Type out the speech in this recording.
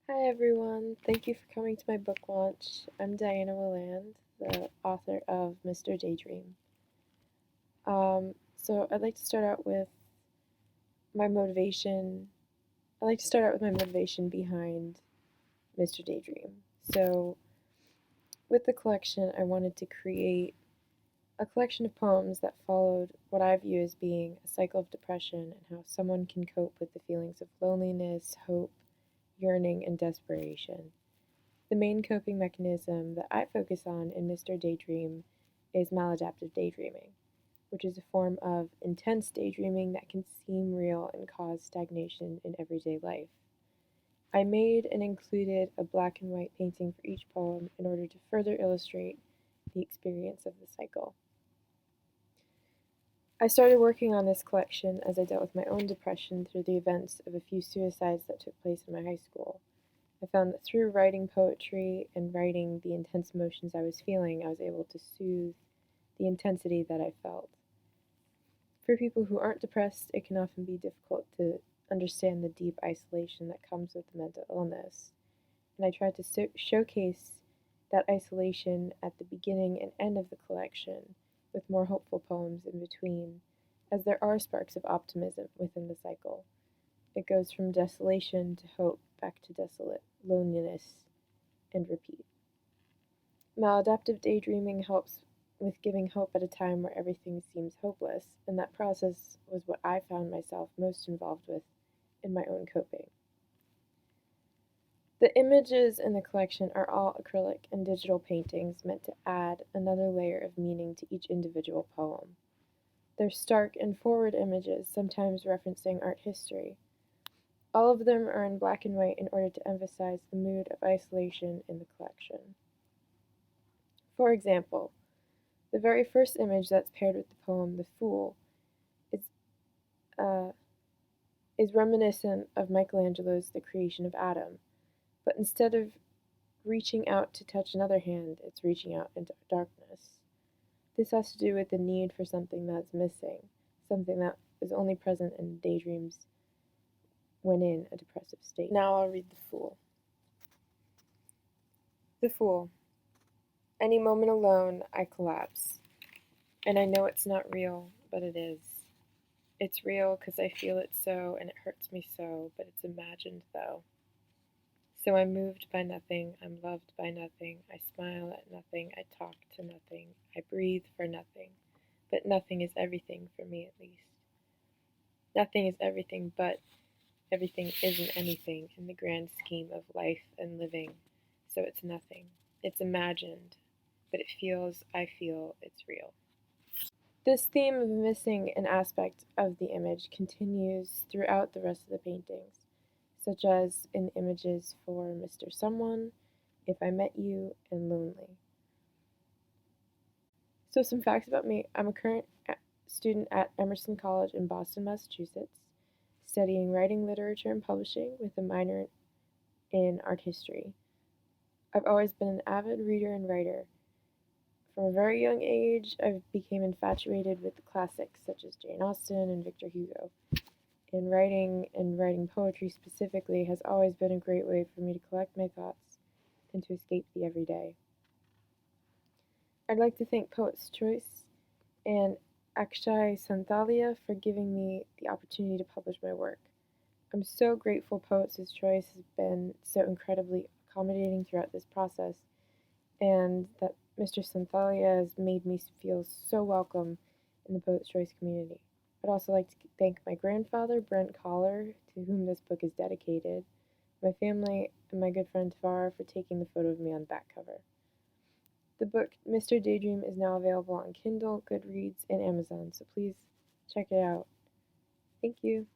Hi everyone, thank you for coming to my book launch. I'm Willand, the author of Mr. Daydream. So I'd like to start out with my motivation. I'd like to start out with my motivation behind Mr. Daydream. So with the collection, I wanted to create a collection of poems that followed what I view as being a cycle of depression and how someone can cope with the feelings of loneliness, hope, yearning, and desperation. The main coping mechanism that I focus on in Mr. Daydream is maladaptive daydreaming, which is a form of intense daydreaming that can seem real and cause stagnation in everyday life. I made and included a black and white painting for each poem in order to further illustrate the experience of the cycle. I started working on this collection as I dealt with my own depression through the events of a few suicides that took place in my high school. I found that through writing poetry and writing the intense emotions I was feeling, I was able to soothe the intensity that I felt. For people who aren't depressed, it can often be difficult to understand the deep isolation that comes with mental illness. And I tried to showcase that isolation at the beginning and end of the collection, with more hopeful poems in between, as there are sparks of optimism within the cycle. It goes from desolation to hope, back to desolate, loneliness, and repeat. Maladaptive daydreaming helps with giving hope at a time where everything seems hopeless, and that process was what I found myself most involved with in my own coping. The images in the collection are all acrylic and digital paintings meant to add another layer of meaning to each individual poem. They're stark and forward images, sometimes referencing art history. All of them are in black and white in order to emphasize the mood of isolation in the collection. For example, the very first image that's paired with the poem, The Fool, is, uh, is reminiscent of Michelangelo's The Creation of Adam, but instead of reaching out to touch another hand, it's reaching out into darkness. This has to do with the need for something that's missing, something that is only present in daydreams when in a depressive state. Now I'll read The Fool. The Fool. Any moment alone, I collapse. And I know it's not real, but it is. It's real because I feel it so, and it hurts me so, but it's imagined though. So I'm moved by nothing, I'm loved by nothing, I smile at nothing, I talk to nothing, I breathe for nothing, but nothing is everything for me at least. Nothing is everything, but everything isn't anything in the grand scheme of life and living, so it's nothing. It's imagined, but it feels, I feel, it's real. This theme of missing an aspect of the image continues throughout the rest of the paintings, such as in images for Mr. Someone, If I Met You, and Lonely. So some facts about me. I'm a current student at Emerson College in Boston, Massachusetts, studying writing, literature, and publishing with a minor in art history. I've always been an avid reader and writer. From a very young age, I became infatuated with the classics such as Jane Austen and Victor Hugo. And writing poetry specifically has always been a great way for me to collect my thoughts and to escape the everyday. I'd like to thank Poet's Choice and Akshay Santhalia for giving me the opportunity to publish my work. I'm so grateful Poet's Choice has been so incredibly accommodating throughout this process, and that Mr. Santhalia has made me feel so welcome in the Poet's Choice community. I'd also like to thank my grandfather, Brent Collar, to whom this book is dedicated, my family, and my good friend Tavara for taking the photo of me on the back cover. The book Mr. Daydream is now available on Kindle, Goodreads, and Amazon, so please check it out. Thank you.